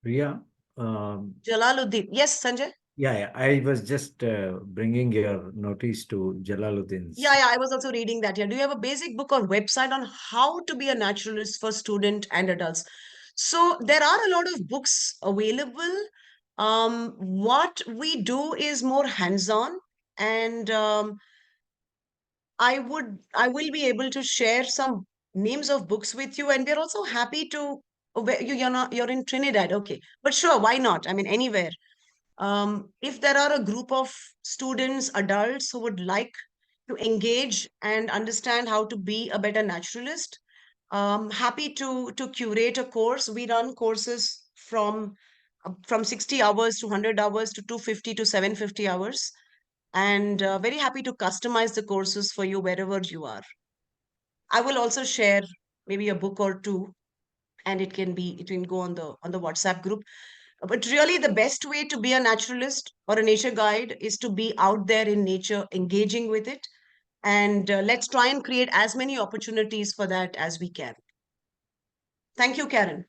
Priya, Jalaluddin. Yes, Sanjay? yeah, I was just bringing your notice to Jalaluddin's. Yeah, I was also reading that. Yeah. Do you have a basic book or website on how to be a naturalist for student and adults? So there are a lot of books available. What we do is more hands-on, and I will be able to share some names of books with you, and we're also happy to. You're in Trinidad, okay? But sure, why not? I mean, anywhere. If there are a group of students, adults who would like to engage and understand how to be a better naturalist, happy to curate a course. We run courses from 60 hours to 100 hours to 250 to 750 hours, and very happy to customize the courses for you wherever you are. I will also share maybe a book or two, and it can go on the WhatsApp group. But really, the best way to be a naturalist or a nature guide is to be out there in nature, engaging with it. And let's try and create as many opportunities for that as we can. Thank you, Karen.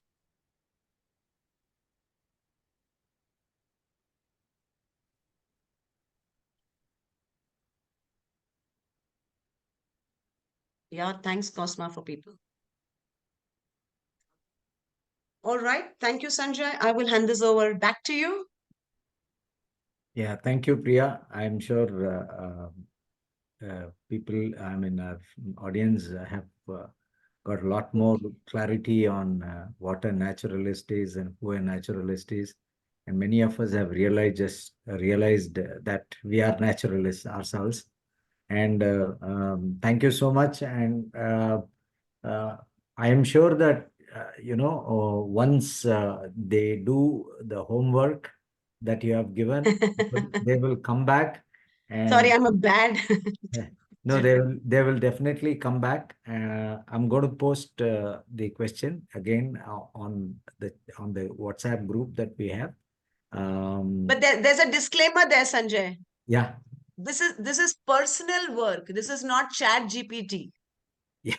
Yeah, thanks, Cosma, for people. All right. Thank you, Sanjay. I will hand this over back to you. Yeah, thank you, Priya. I'm sure people, I mean, our audience have got a lot more clarity on what a naturalist is and who a naturalist is. And many of us have realized that we are naturalists ourselves. And thank you so much. And I am sure that, once they do the homework that you have given, they will come back Sorry, and I'm a bad. no, they will definitely come back. I'm going to post the question again on the WhatsApp group that we have. But there's a disclaimer there, Sanjay. Yeah. This is personal work. This is not Chat GPT. Yeah.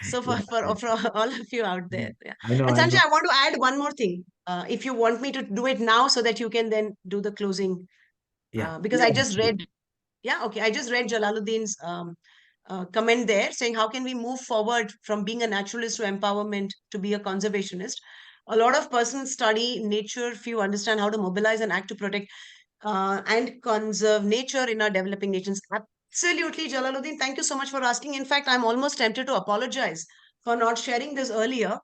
So for all of you out there, yeah. I know. And I Sanjay, know. I want to add one more thing. If you want me to do it now, so that you can then do the closing. Yeah. Because I just read. Yeah, okay. I just read Jalaluddin's comment there saying, how can we move forward from being a naturalist to empowerment to be a conservationist? A lot of persons study nature, few understand how to mobilize and act to protect and conserve nature in our developing nations. Absolutely, Jalaluddin. Thank you so much for asking. In fact, I'm almost tempted to apologize for not sharing this earlier.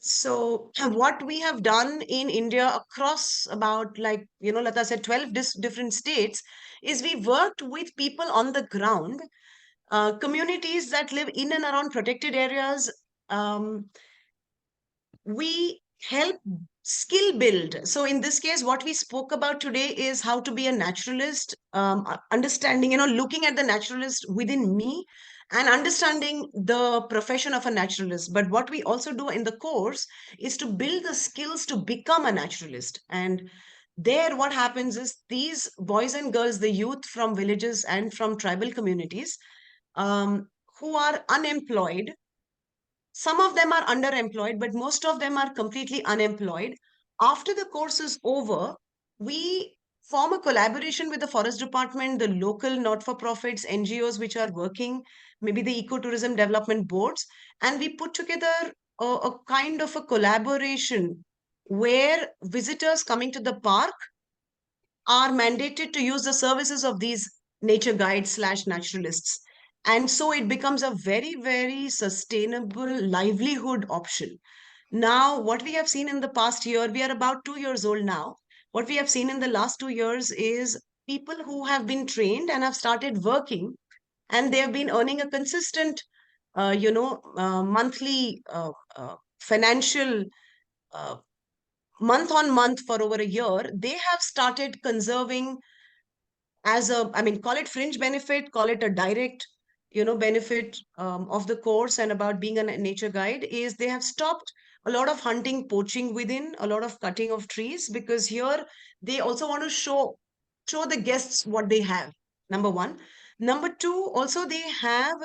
So what we have done in India across about, like, Lata said, 12 different states, is we worked with people on the ground, communities that live in and around protected areas. We help skill build. So in this case, what we spoke about today is how to be a naturalist, understanding, looking at the naturalist within me and understanding the profession of a naturalist. But what we also do in the course is to build the skills to become a naturalist. And there, what happens is these boys and girls, the youth from villages and from tribal communities, who are unemployed, some of them are underemployed, but most of them are completely unemployed. After the course is over, we form a collaboration with the forest department, the local not-for-profits, NGOs which are working, maybe the ecotourism development boards, and we put together a kind of a collaboration where visitors coming to the park are mandated to use the services of these nature guides / naturalists. And so it becomes a very, very sustainable livelihood option. Now, what we have seen in the past year, we are about 2 years old now. What we have seen in the last 2 years is people who have been trained and have started working, and they have been earning a consistent, monthly financial month on month for over a year. They have started conserving as call it fringe benefit, call it a direct, benefit of the course and about being a nature guide, is they have stopped a lot of hunting, poaching within, a lot of cutting of trees, because here they also want to show the guests what they have, number one. Number two, also they have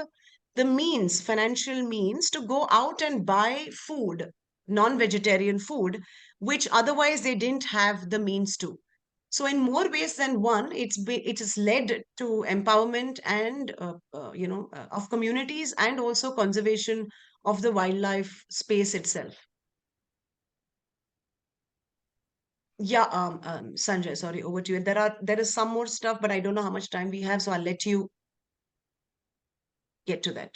the means, financial means, to go out and buy food, non-vegetarian food, which otherwise they didn't have the means to. So in more ways than one, it has led to empowerment and of communities, and also conservation of the wildlife space itself. Yeah, Sanjay, sorry, over to you. There is some more stuff, but I don't know how much time we have, so I'll let you get to that.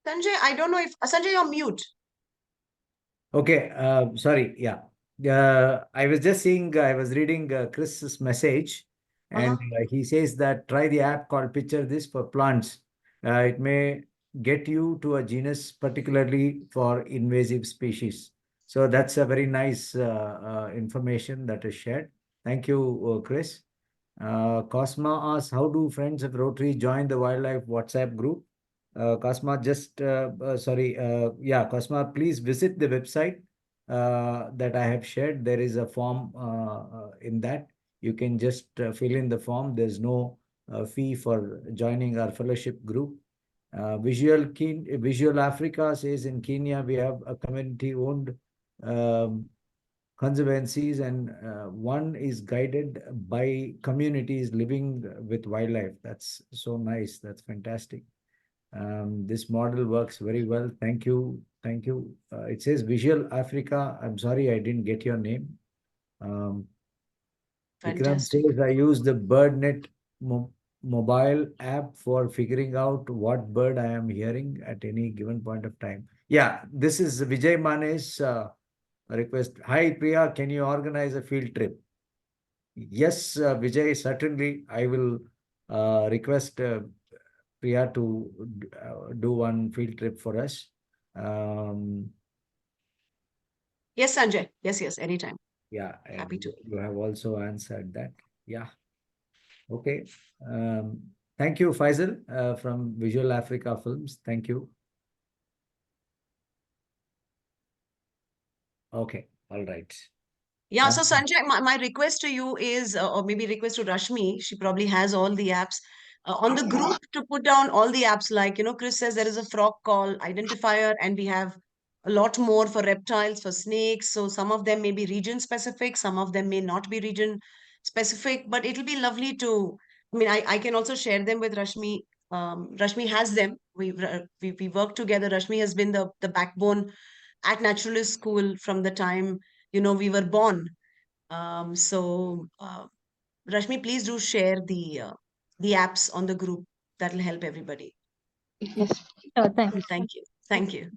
Sanjay, I don't know if Sanjay, you're mute. Okay, sorry. Yeah. I was just seeing, I was reading Chris's message, and he says that try the app called Picture This for plants. It may get you to a genus particularly for invasive species. So that's a very nice information that is shared. Thank you, Chris. Cosma asks, how do Friends of Rotary join the wildlife WhatsApp group? Cosma, Cosma, please visit the website that I have shared. There is a form in that. You can just fill in the form. There's no fee for joining our fellowship group. Visual Africa says in Kenya, we have a community-owned conservancies, and one is guided by communities living with wildlife. That's so nice. That's fantastic. This model works very well. Thank you. Thank you. It says Visual Africa. I'm sorry, I didn't get your name. Vikram Fantastic. says I use the BirdNet mobile app for figuring out what bird I am hearing at any given point of time. Yeah, this is Vijay Mane's request. Hi, Priya, can you organize a field trip? Yes, Vijay, certainly. I will request Priya to do one field trip for us. Yes, Sanjay. Yes, anytime. Yeah, Happy to. you have also answered that. Yeah. Okay. Thank you, Faisal, from Visual Africa Films. Thank you. Okay. All right. Yeah, so Sanjay, my request to you is, or maybe request to Rashmi, she probably has all the apps, on the group to put down all the apps. Like, Chris says there is a frog call identifier, and we have a lot more for reptiles, for snakes. So some of them may be region specific, some of them may not be region specific, but it'll be lovely to, I can also share them with Rashmi. Rashmi has them. We work together. Rashmi has been the backbone at Naturalist School from the time we were born. Rashmi, please do share the apps on the group. That'll help everybody. Yes. Oh, thanks. Thank you.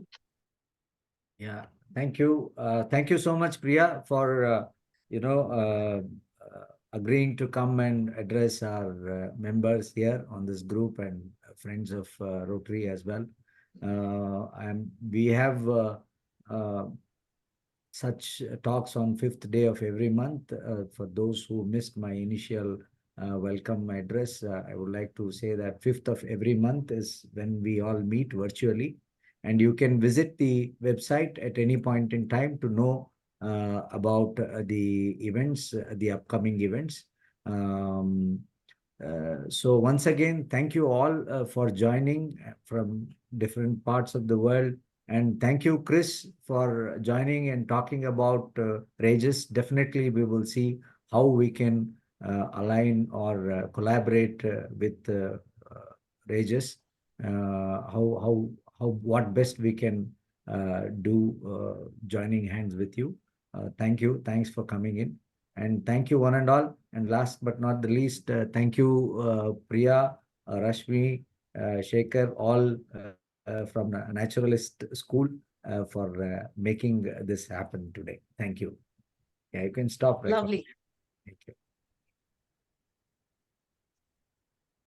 Yeah, thank you. Thank you so much, Priya, for agreeing to come and address our members here on this group and friends of Rotary as well. And we have such talks on 5th day of every month. For those who missed my initial welcome address, I would like to say that 5th of every month is when we all meet virtually. And you can visit the website at any point in time to know about the events, the upcoming events. So once again, thank you all for joining from different parts of the world. And thank you, Chris, for joining and talking about Regis. Definitely, we will see how we can align or collaborate with Regis. What best we can do joining hands with you. Thank you. Thanks for coming in. And thank you one and all. And last but not the least, thank you, Priya, Rashmi, Shekhar, all from Naturalist School for making this happen today. Thank you. Yeah, you can stop recording. Lovely. Thank you.